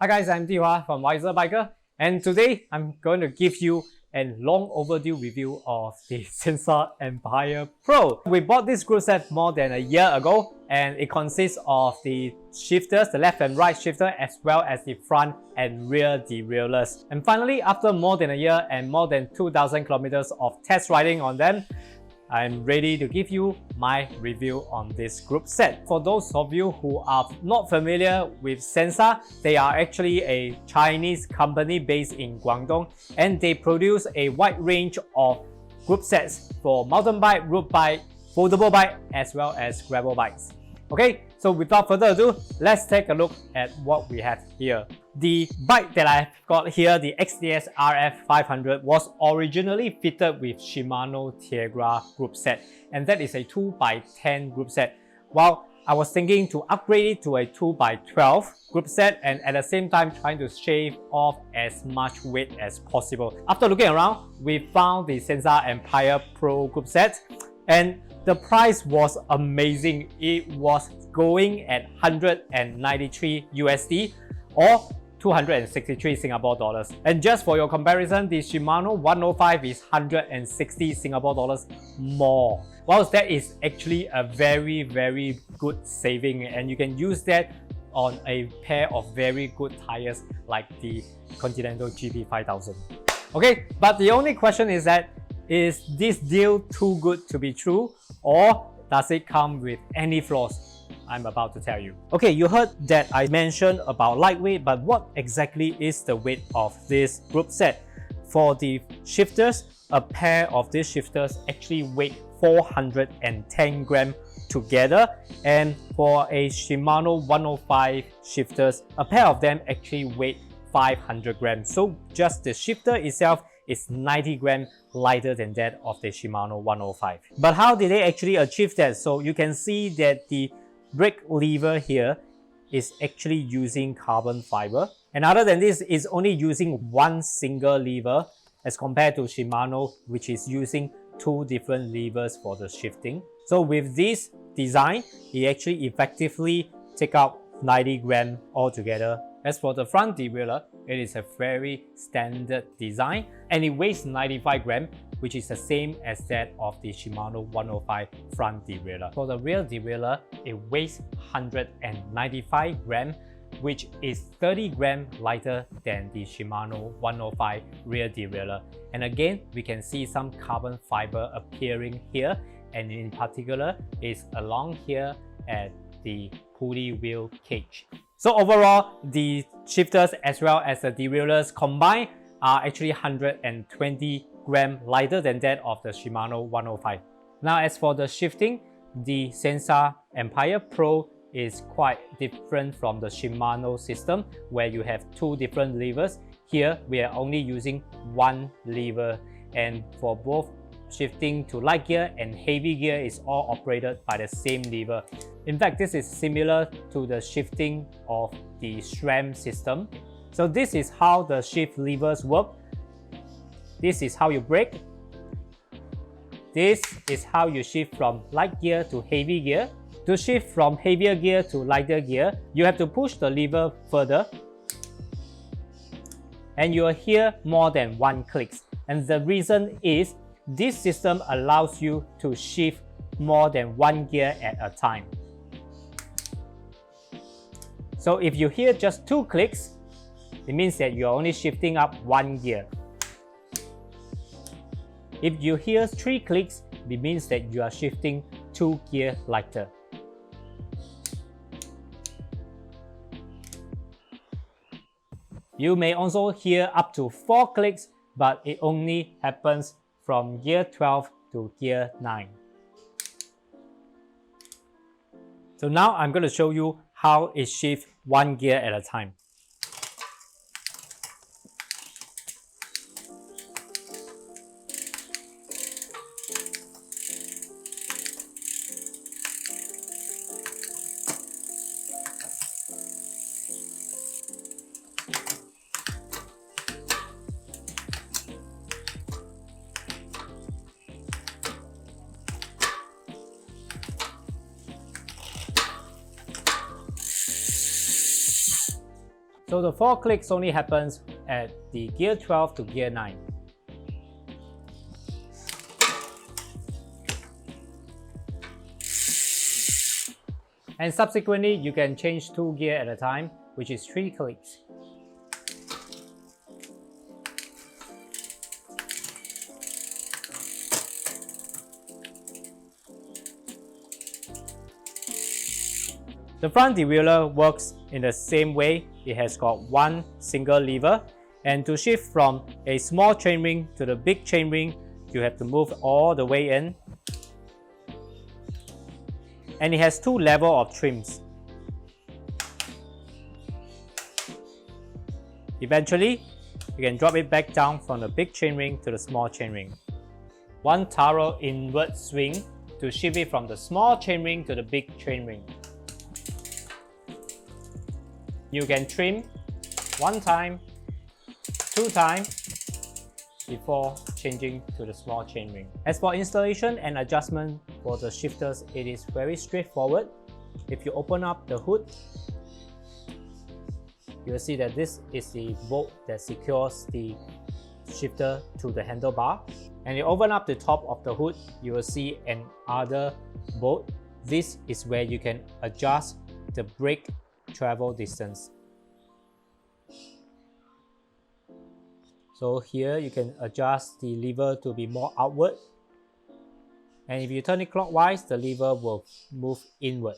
Hi guys, I'm Dihua from Wiser Biker, and today I'm going to give you a long overdue review of the Sensah Empire Pro. We bought this group set more than a year ago, and it consists of the shifters, the left and right shifter, as well as the front and rear derailleurs. And finally, after more than a year and more than 2,000 kilometers of test riding on them, I'm ready to give you my review on this group set. For those of you who are not familiar with Sensah, they are actually a Chinese company based in Guangdong, and they produce a wide range of group sets for mountain bike, road bike, foldable bike, as well as gravel bikes. Okay, so without further ado, let's take a look at what we have here. The bike that I've got here, the XDS RF 500, was originally fitted with Shimano Tiagra group set, and that is a 2x10 group set. While I was thinking to upgrade it to a 2x12 group set, and at the same time trying to shave off as much weight as possible. After looking around, we found the Sensah Empire Pro group set, and the price was amazing. It was going at 193 USD or 263 Singapore dollars. And just for your comparison, the Shimano 105 is 160 Singapore dollars more. Whilst that is actually a very good saving, and you can use that on a pair of very good tires like the Continental GP 5000. Okay, but the only question is that, is this deal too good to be true, or does it come with any flaws? I'm about to tell you. Okay, you heard that I mentioned about lightweight, but what exactly is the weight of this group set? For the shifters, a pair of these shifters actually weigh 410 grams together, and for a Shimano 105 shifters, a pair of them actually weigh 500 grams. So just the shifter itself is 90 grams lighter than that of the Shimano 105. But how did they actually achieve that? So you can see that the brake lever here is actually using carbon fiber, and other than this, is only using one single lever as compared to Shimano, which is using two different levers for the shifting. So with this design, it actually effectively take out 90 grams altogether. As for the front derailleur, it is a very standard design, and it weighs 95 grams, which is the same as that of the Shimano 105 front derailleur. For the rear derailleur, it weighs 195 grams, which is 30 grams lighter than the Shimano 105 rear derailleur. And again, we can see some carbon fiber appearing here, and in particular is along here at the pulley wheel cage. So overall, the shifters as well as the derailleurs combined are actually 120 grams lighter than that of the Shimano 105. Now as for the shifting, the Sensah Empire Pro is quite different from the Shimano system, where you have two different levers. Here we are only using one lever, and for both shifting to light gear and heavy gear is all operated by the same lever. In fact, this is similar to the shifting of the SRAM system. So this is how the shift levers work. This is how you brake. This is how you shift from light gear to heavy gear. To shift from heavier gear to lighter gear, you have to push the lever further, and you will hear more than one click. And the reason is, this system allows you to shift more than one gear at a time. So if you hear just two clicks, it means that you're only shifting up one gear. If you hear three clicks, it means that you are shifting two gears lighter. You may also hear up to 4 clicks, but it only happens from gear 12 to gear 9. So now I'm going to show you how it shifts one gear at a time. So the 4 clicks only happens at the gear 12 to gear 9. And subsequently, you can change 2 gears at a time, which is 3 clicks. The front derailleur works in the same way. It has got one single lever, and to shift from a small chainring to the big chainring, you have to move all the way in. And it has 2 levels of trims. Eventually, you can drop it back down from the big chainring to the small chainring. One taro inward swing to shift it from the small chainring to the big chainring. You can trim 1 time, 2 times before changing to the small chainring. As for installation and adjustment for the shifters, it is very straightforward. If you open up the hood, you will see that this is the bolt that secures the shifter to the handlebar. And you open up the top of the hood, you will see another bolt. This is where you can adjust the brake travel distance. So here you can adjust the lever to be more outward, and if you turn it clockwise, the lever will move inward.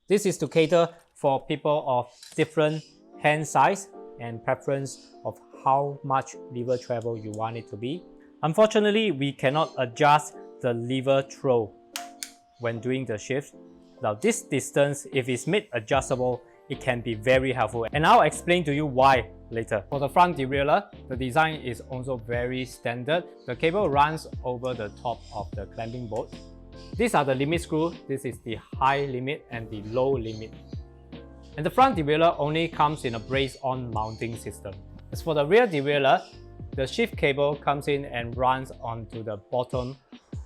This is to cater for people of different hand size and preference of how much lever travel you want it to be. Unfortunately, we cannot adjust the lever throw when doing the shift. Now this distance, if it's made adjustable, it can be very helpful, and I'll explain to you why later. For the front derailleur, the design is also very standard. The cable runs over the top of the clamping bolt. These are the limit screws. This is the high limit and the low limit. And the front derailleur only comes in a brace-on mounting system. As for the rear derailleur, the shift cable comes in and runs onto the bottom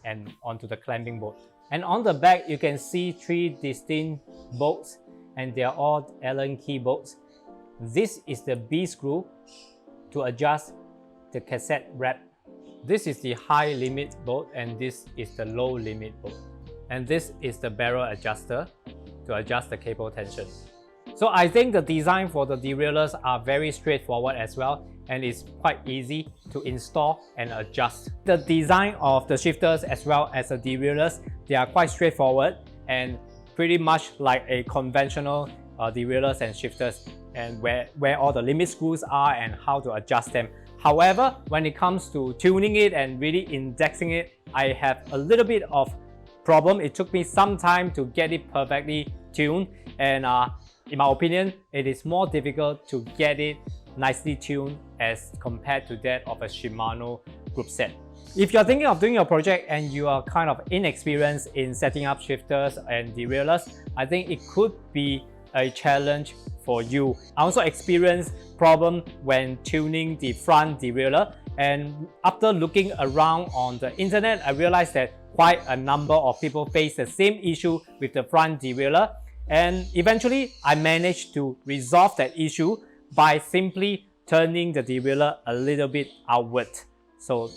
and onto the clamping bolt. And on the back, you can see 3 distinct bolts, and they are all Allen key bolts. This is the B screw to adjust the cassette wrap. This is the high limit bolt, and this is the low limit bolt. And this is the barrel adjuster to adjust the cable tension. So I think the design for the derailleurs are very straightforward as well, and it's quite easy to install and adjust. The design of the shifters as well as the derailleurs, they are quite straightforward and pretty much like a conventional derailleurs and shifters, and where all the limit screws are and how to adjust them. However, when it comes to tuning it and really indexing it, I have a little bit of problem. It took me some time to get it perfectly tuned, and in my opinion, it is more difficult to get it nicely tuned as compared to that of a Shimano Groupset. If you're thinking of doing a project and you are kind of inexperienced in setting up shifters and derailleurs, I think it could be a challenge for you. I also experienced problem when tuning the front derailleur, and after looking around on the internet, I realized that quite a number of people face the same issue with the front derailleur, and eventually I managed to resolve that issue by simply turning the derailleur a little bit outward. So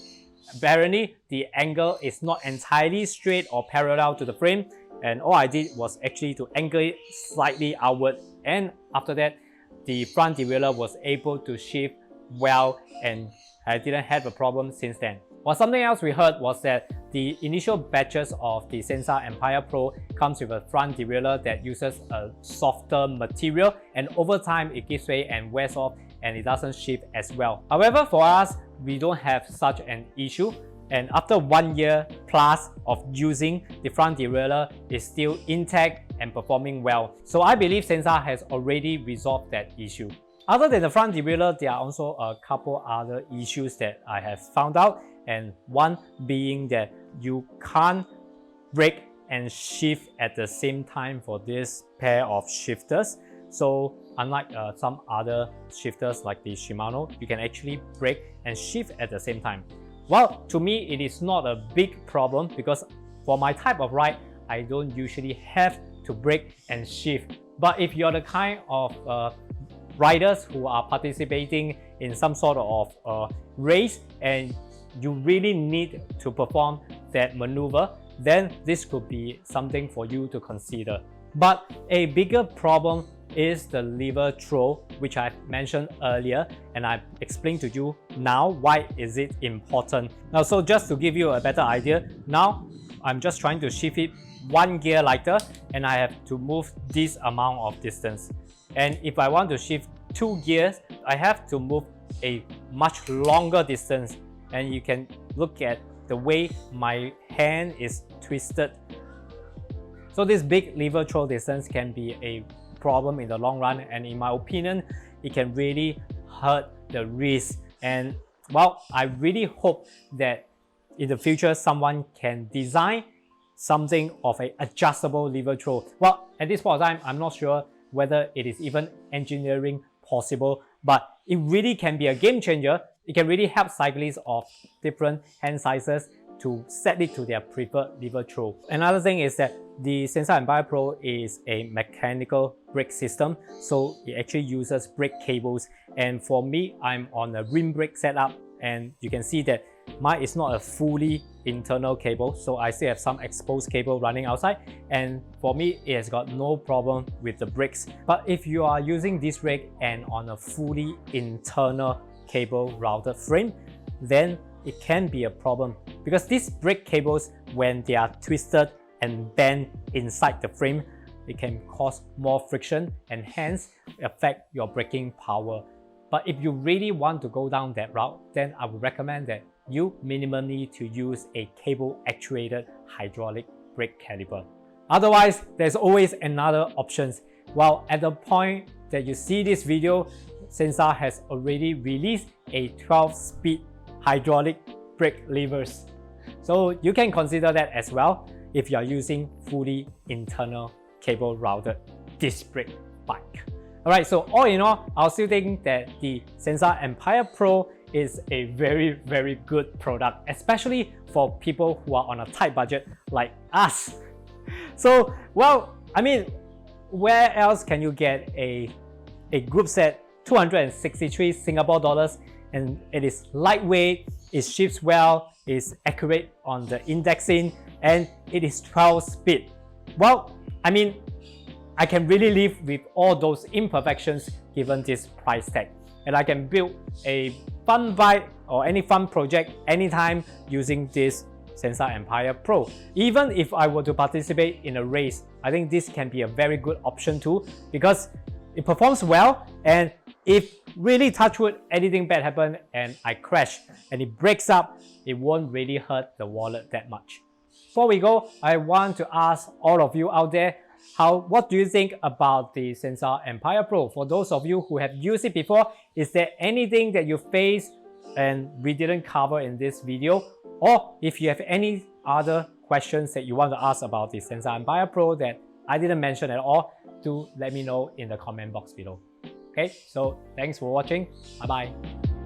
apparently the angle is not entirely straight or parallel to the frame, and all I did was actually to angle it slightly outward, and after that the front derailleur was able to shift well, and I didn't have a problem since then. Well, something else we heard was that the initial batches of the Sensah Empire Pro comes with a front derailleur that uses a softer material, and over time it gives way and wears off and it doesn't shift as well. However, for us, we don't have such an issue, and after 1 year plus of using, the front derailleur is still intact and performing well. So I believe Sensah has already resolved that issue. Other than the front derailleur, there are also a couple other issues that I have found out, and one being that you can't brake and shift at the same time for this pair of shifters. So unlike some other shifters like the Shimano, you can actually brake and shift at the same time. Well, to me, it is not a big problem because for my type of ride, I don't usually have to brake and shift But if you're the kind of riders who are participating in some sort of race and you really need to perform that maneuver, then this could be something for you to consider. But a bigger problem is the lever throw, which I mentioned earlier, and I explained to you now why is it important. Now, so just to give you a better idea, now I'm just trying to shift it one gear lighter and I have to move this amount of distance. And if I want to shift 2 gears, I have to move a much longer distance, and you can look at the way my hand is twisted. So this big lever throw distance can be a problem in the long run, and in my opinion, it can really hurt the wrist. And well, I really hope that in the future someone can design something of an adjustable lever throw. Well, at this point of time, I'm not sure whether it is even engineering possible, but it really can be a game changer. It can really help cyclists of different hand sizes to set it to their preferred lever throw. Another thing is that the Sensah Empire Pro is a mechanical brake system, so it actually uses brake cables. And for me, I'm on a rim brake setup, and you can see that mine is not a fully internal cable, so I still have some exposed cable running outside, and for me it has got no problem with the brakes. But if you are using this brake and on a fully internal cable routed frame, then it can be a problem, because these brake cables, when they are twisted and bent inside the frame, it can cause more friction and hence affect your braking power. But if you really want to go down that route, then I would recommend that you minimally need to use a cable actuated hydraulic brake caliper. Otherwise, there's always another option. Well, at the point that you see this video, Sensah has already released a 12-speed hydraulic brake levers. So you can consider that as well if you are using fully internal cable routed disc brake bike. Alright, so all in all, I still think that the Sensah Empire Pro is a very, very good product, especially for people who are on a tight budget like us. So, well, I mean, where else can you get a Groupset 263 Singapore dollars, and it is lightweight, it shifts well, it's accurate on the indexing, and it is 12 speed. Well, I mean, I can really live with all those imperfections given this price tag, and I can build a fun bike or any fun project anytime using this Sensah Empire Pro. Even if I were to participate in a race, I think this can be a very good option too, because it performs well, and if really touch wood, anything bad happen and I crash and it breaks up, it won't really hurt the wallet that much. Before we go, I want to ask all of you out there, what do you think about the Sensah Empire Pro? For those of you who have used it before, is there anything that you face and we didn't cover in this video? Or if you have any other questions that you want to ask about the Sensah Empire Pro that I didn't mention at all, do let me know in the comment box below. Okay, so thanks for watching. Bye bye.